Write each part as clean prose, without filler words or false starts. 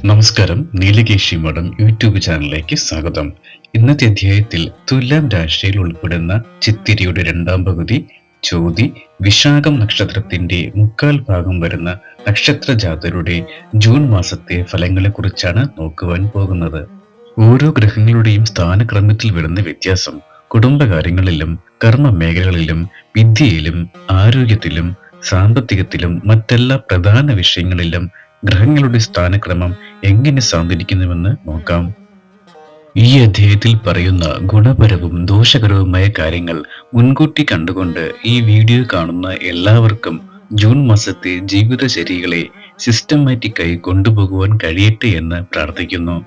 നമസ്കാരം. നീലകേശി മഠം യൂട്യൂബ് ചാനലിലേക്ക് സ്വാഗതം. ഇന്നത്തെ അധ്യായത്തിൽ തുലാം രാശിയിൽ ഉൾപ്പെടുന്ന ചിത്തിരിയുടെ രണ്ടാം പകുതി, ചോതി, വിശാഖം നക്ഷത്രത്തിന്റെ മുക്കാൽ ഭാഗം വരുന്ന നക്ഷത്ര ജാതരുടെ ജൂൺ മാസത്തെ ഫലങ്ങളെ കുറിച്ചാണ് നോക്കുവാൻ പോകുന്നത്. ഓരോ ഗ്രഹങ്ങളുടെയും സ്ഥാനക്രമത്തിൽ വരുന്ന വ്യത്യാസം കുടുംബകാര്യങ്ങളിലും കർമ്മ മേഖലകളിലും വിദ്യയിലും ആരോഗ്യത്തിലും സാമ്പത്തികത്തിലും മറ്റെല്ലാ പ്രധാന വിഷയങ്ങളിലും ഗ്രഹങ്ങളുടെ സ്ഥാനക്രമം എങ്ങനെ സ്വാധീനിക്കുന്നുവെന്ന് നോക്കാം. ഈ അധ്യായത്തിൽ പറയുന്ന ഗുണപരവും ദോഷകരവുമായ കാര്യങ്ങൾ മുൻകൂട്ടി കണ്ടുകൊണ്ട് ഈ വീഡിയോ കാണുന്ന എല്ലാവർക്കും ജൂൺ മാസത്തെ ജീവിതചര്യകളെ സിസ്റ്റമാറ്റിക്കായി കൊണ്ടുപോകുവാൻ കഴിയട്ടെ എന്ന് പ്രാർത്ഥിക്കുന്നു.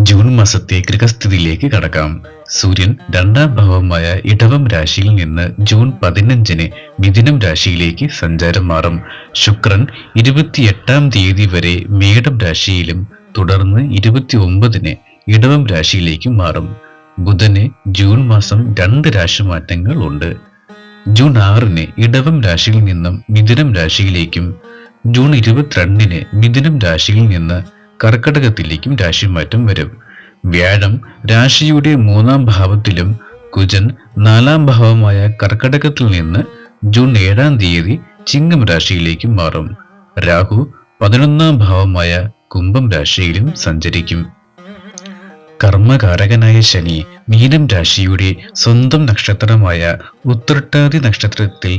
ജൂൺ മാസത്തെ ഗ്രഹസ്ഥിതിയിലേക്ക് കടക്കാം. സൂര്യൻ രണ്ടാം ഭാവമായ ഇടവം രാശിയിൽ നിന്ന് ജൂൺ 15-ന് മിഥുനം രാശിയിലേക്ക് സഞ്ചാരം മാറും. ശുക്രൻ 28-ാം തീയതി വരെ മേടം രാശിയിലും തുടർന്ന് 29-ന് ഇടവം രാശിയിലേക്ക് മാറും. ബുധന് ജൂൺ മാസം 2 രാശിമാറ്റങ്ങൾ ഉണ്ട്. ജൂൺ 6-ന് ഇടവം രാശിയിൽ നിന്നും മിഥുനം രാശിയിലേക്കും ജൂൺ 22-ന് മിഥുനം രാശിയിൽ നിന്ന് കർക്കടകത്തിലേക്കും രാശിമാറ്റം വരും. വ്യാഴം രാശിയുടെ 3-ാം ഭാവത്തിലും കുജൻ 4-ാം ഭാവമായ കർക്കടകത്തിൽ നിന്ന് ജൂൺ 7-ാം തീയതി ചിങ്ങം രാശിയിലേക്കും മാറും. രാഹു 11-ാം ഭാവമായ കുംഭം രാശിയിലും സഞ്ചരിക്കും. കർമ്മകാരകനായ ശനി മീനം രാശിയുടെ സ്വന്തം നക്ഷത്രമായ ഉത്രട്ടാതി നക്ഷത്രത്തിൽ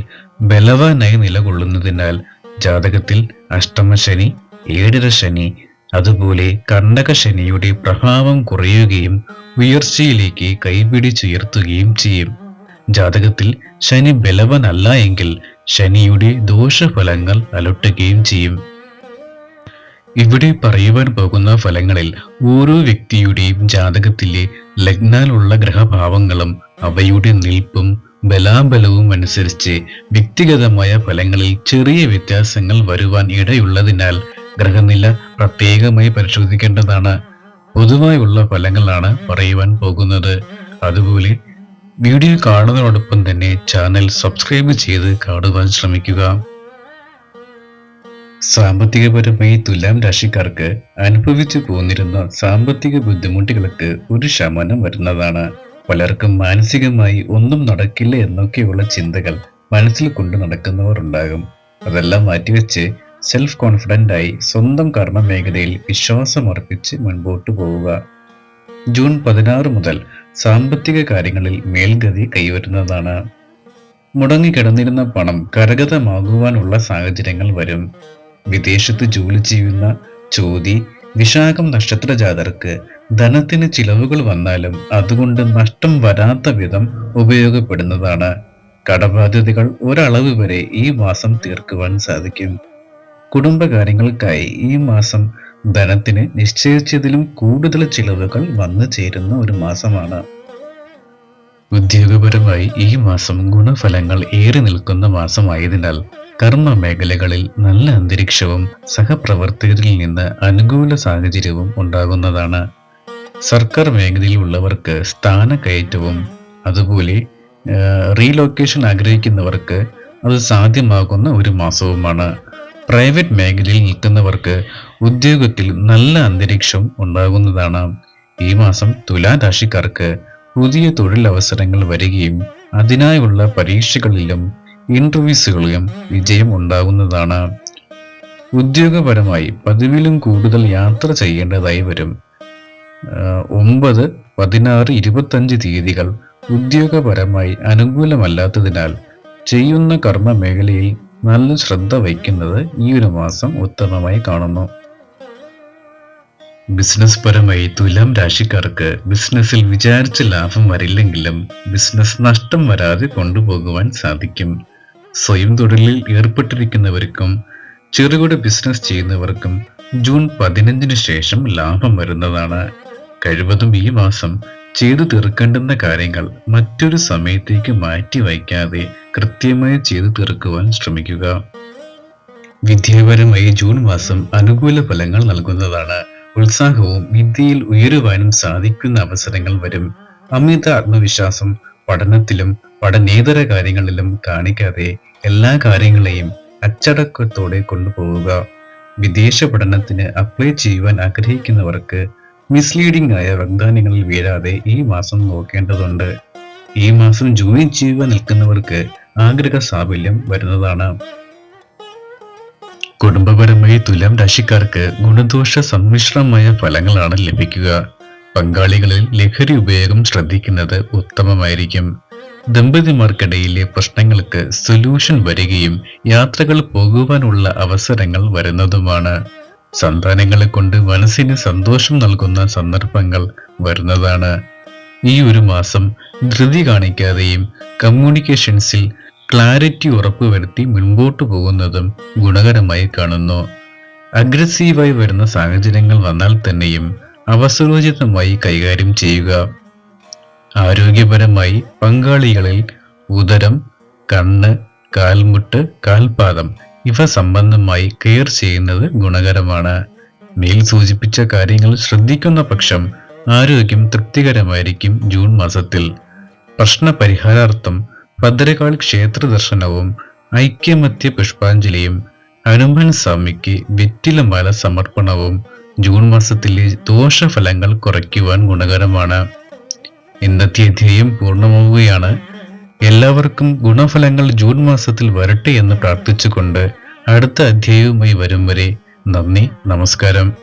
ബലവാനായി നിലകൊള്ളുന്നതിനാൽ ജാതകത്തിൽ അഷ്ടമശനി, ഏഴര ശനി, അതുപോലെ കർണക ശനിയുടെ പ്രഭാവം കുറയുകയും ഉയർച്ചയിലേക്ക് കൈപിടിച്ചുയർത്തുകയും ചെയ്യും. ജാതകത്തിൽ ശനി ബലവാനല്ല എങ്കിൽ ശനിയുടെ ദോഷഫലങ്ങൾ അലട്ടുകയും ചെയ്യും. ഇവിടെ പറയുവാൻ പോകുന്ന ഫലങ്ങളിൽ ഓരോ വ്യക്തിയുടെയും ജാതകത്തിലെ ലഗ്നാലുള്ള ഗ്രഹഭാവങ്ങളും അവയുടെ നിൽപ്പും ബലാബലവും അനുസരിച്ച് വ്യക്തിഗതമായ ഫലങ്ങളിൽ ചെറിയ വ്യത്യാസങ്ങൾ വരുവാൻ ഇടയുള്ളതിനാൽ ഗ്രഹനില പ്രത്യേകമായി പരിശോധിക്കേണ്ടതാണ്. പൊതുവായുള്ള ഫലങ്ങളാണ് പറയുവാൻ പോകുന്നത്. അതുപോലെ വീഡിയോ കാണുന്നതോടൊപ്പം തന്നെ ചാനൽ സബ്സ്ക്രൈബ് ചെയ്ത് കാണുവാൻ ശ്രമിക്കുക. സാമ്പത്തികപരമായി തുലാം രാശിക്കാർക്ക് അനുഭവിച്ചു പോന്നിരുന്ന സാമ്പത്തിക ബുദ്ധിമുട്ടുകൾക്ക് ഒരു ശമനം വരുന്നതാണ്. പലർക്കും മാനസികമായി ഒന്നും നടക്കില്ല എന്നൊക്കെയുള്ള ചിന്തകൾ മനസ്സിൽ കൊണ്ട് നടക്കുന്നവർ ഉണ്ടാകും. അതെല്ലാം മാറ്റിവെച്ച് സെൽഫ് കോൺഫിഡന്റ് ആയി സ്വന്തം കർമ്മ മേഖലയിൽ വിശ്വാസമർപ്പിച്ച് മുൻപോട്ട് പോവുക. ജൂൺ 16 മുതൽ സാമ്പത്തിക കാര്യങ്ങളിൽ മേൽഗതി കൈവരുന്നതാണ്. മുടങ്ങിക്കിടന്നിരുന്ന പണം കരഗതമാകുവാനുള്ള സാഹചര്യങ്ങൾ വരും. വിദേശത്ത് ജോലി ചെയ്യുന്ന ചോതി, വിശാഖം നക്ഷത്ര ജാതർക്ക് ധനത്തിന് ചിലവുകൾ വന്നാലും അതുകൊണ്ട് നഷ്ടം വരാത്ത വിധം ഉപയോഗപ്പെടുന്നതാണ്. കടബാധ്യതകൾ ഒരളവ് വരെ ഈ മാസം തീർക്കുവാൻ സാധിക്കും. കുടുംബകാര്യങ്ങൾക്കായി ഈ മാസം ധനത്തിന് നിശ്ചയിച്ചതിലും കൂടുതൽ ചിലവുകൾ വന്നു ചേരുന്ന ഒരു മാസമാണ്. ഉദ്യോഗപരമായി ഈ മാസം ഗുണഫലങ്ങൾ ഏറി നിൽക്കുന്ന മാസമായതിനാൽ കർമ്മ മേഖലകളിൽ നല്ല അന്തരീക്ഷവും സഹപ്രവർത്തകരിൽ നിന്ന് അനുകൂല സാഹചര്യവും ഉണ്ടാകുന്നതാണ്. സർക്കാർ മേഖലയിൽ ഉള്ളവർക്ക് സ്ഥാനക്കയറ്റവും അതുപോലെ റീലൊക്കേഷൻ ആഗ്രഹിക്കുന്നവർക്ക് അത് സാധ്യമാകുന്ന ഒരു മാസവുമാണ്. പ്രൈവറ്റ് മേഖലയിൽ നിൽക്കുന്നവർക്ക് ഉദ്യോഗത്തിൽ നല്ല അന്തരീക്ഷം ഉണ്ടാകുന്നതാണ്. ഈ മാസം തുലാ രാശിക്കാർക്ക് പുതിയ തൊഴിലവസരങ്ങൾ വരികയും അതിനായുള്ള പരീക്ഷകളിലും ഇന്റർവ്യൂസുകളിലും വിജയം ഉണ്ടാകുന്നതാണ്. ഉദ്യോഗപരമായി പതിവിലും കൂടുതൽ യാത്ര ചെയ്യേണ്ടതായി വരും. 9, 16, 25 തീയതികൾ ഉദ്യോഗപരമായി അനുകൂലമല്ലാത്തതിനാൽ ചെയ്യുന്ന കർമ്മ മേഖലയിൽ നല്ല ശ്രദ്ധ വയ്ക്കുന്നത് ഈ ഒരു മാസം ഉത്തമമായി കാണുന്നു. ബിസിനസ് പരമായി തുലാം രാശിക്കാർക്ക് ബിസിനസ്സിൽ വിചാരിച്ച ലാഭം വരില്ലെങ്കിലും ബിസിനസ് നഷ്ടം വരാതെ കൊണ്ടുപോകുവാൻ സാധിക്കും. സ്വയം തൊഴിലിൽ ഏർപ്പെട്ടിരിക്കുന്നവർക്കും ചെറുകിട ബിസിനസ് ചെയ്യുന്നവർക്കും ജൂൺ 15-ന് ശേഷം ലാഭം വരുന്നതാണ്. കഴിവതും ഈ മാസം ചെയ്തു തീർക്കേണ്ടുന്ന കാര്യങ്ങൾ മറ്റൊരു സമയത്തേക്ക് മാറ്റി വയ്ക്കാതെ കൃത്യമായി ചെയ്തു തീർക്കുവാൻ ശ്രമിക്കുക. വിദ്യാപരമായി ജൂൺ മാസം അനുകൂല ഫലങ്ങൾ നൽകുന്നതാണ്. ഉത്സാഹവും വിദ്യയിൽ ഉയരുവാനും സാധിക്കുന്ന അവസരങ്ങൾ വരും. അമിത ആത്മവിശ്വാസം പഠനത്തിലും പഠനേതര കാര്യങ്ങളിലും കാണിക്കാതെ എല്ലാ കാര്യങ്ങളെയും അച്ചടക്കത്തോടെ കൊണ്ടുപോവുക. വിദേശ പഠനത്തിന് അപ്ലൈ ചെയ്യുവാൻ ആഗ്രഹിക്കുന്നവർക്ക് മിസ്ലീഡിംഗ് ആയ വാഗ്ദാനങ്ങളിൽ വീഴാതെ ഈ മാസം നോക്കേണ്ടതുണ്ട്. ഈ മാസം ജോയിൻ ചെയ്യുവാൻ നിൽക്കുന്നവർക്ക് ആഗ്രഹ സാഫല്യം വരുന്നതാണ്. കുടുംബപരമായി തുലാം രാശിക്കാർക്ക് ഗുണദോഷ സമ്മിശ്രമായ ഫലങ്ങളാണ് ലഭിക്കുക. പങ്കാളികളിൽ ലഹരി ഉപയോഗം ശ്രദ്ധിക്കുന്നത് ഉത്തമമായിരിക്കും. ദമ്പതിമാർക്കിടയിലെ പ്രശ്നങ്ങൾക്ക് സൊല്യൂഷൻ വരികയും യാത്രകൾ പോകുവാനുള്ള അവസരങ്ങൾ വരുന്നതുമാണ്. സന്താനങ്ങളെ കൊണ്ട് മനസ്സിന് സന്തോഷം നൽകുന്ന സന്ദർഭങ്ങൾ വരുന്നതാണ്. ഈ ഒരു മാസം ധൃതി കാണിക്കാതെയും കമ്മ്യൂണിക്കേഷൻസിൽ ക്ലാരിറ്റി ഉറപ്പുവരുത്തി മുൻപോട്ട് പോകുന്നതും ഗുണകരമായി കാണുന്നു. അഗ്രസീവായി വരുന്ന സാഹചര്യങ്ങൾ വന്നാൽ തന്നെയും അവസരോചിതമായി കൈകാര്യം ചെയ്യുക. ആരോഗ്യപരമായി പങ്കാളികളിൽ ഉദരം, കണ്ണ്, കാൽമുട്ട്, കാൽപാദം ഇവ സംബന്ധമായി കെയർ ചെയ്യുന്നത് ഗുണകരമാണ്. മേൽ സൂചിപ്പിച്ച കാര്യങ്ങൾ ശ്രദ്ധിക്കുന്ന പക്ഷം ആരോഗ്യം തൃപ്തികരമായിരിക്കും. ജൂൺ മാസത്തിൽ പ്രശ്നപരിഹാരാർത്ഥം ഭദ്രകാൾ ക്ഷേത്ര ദർശനവും ഐക്യമത്യ പുഷ്പാഞ്ജലിയും ഹനുമാൻ സ്വാമിക്ക് വെറ്റിലമാല സമർപ്പണവും ജൂൺ മാസത്തിലെ ദോഷഫലങ്ങൾ കുറയ്ക്കുവാൻ ഗുണകരമാണ്. ഇന്നത്തെ അധ്യായം പൂർണ്ണമാവുകയാണ്. എല്ലാവർക്കും ഗുണഫലങ്ങൾ ജൂൺ മാസത്തിൽ വരട്ടെ എന്ന് പ്രാർത്ഥിച്ചുകൊണ്ട് അടുത്ത അധ്യായവുമായി വരും വരെ നന്ദി, നമസ്കാരം.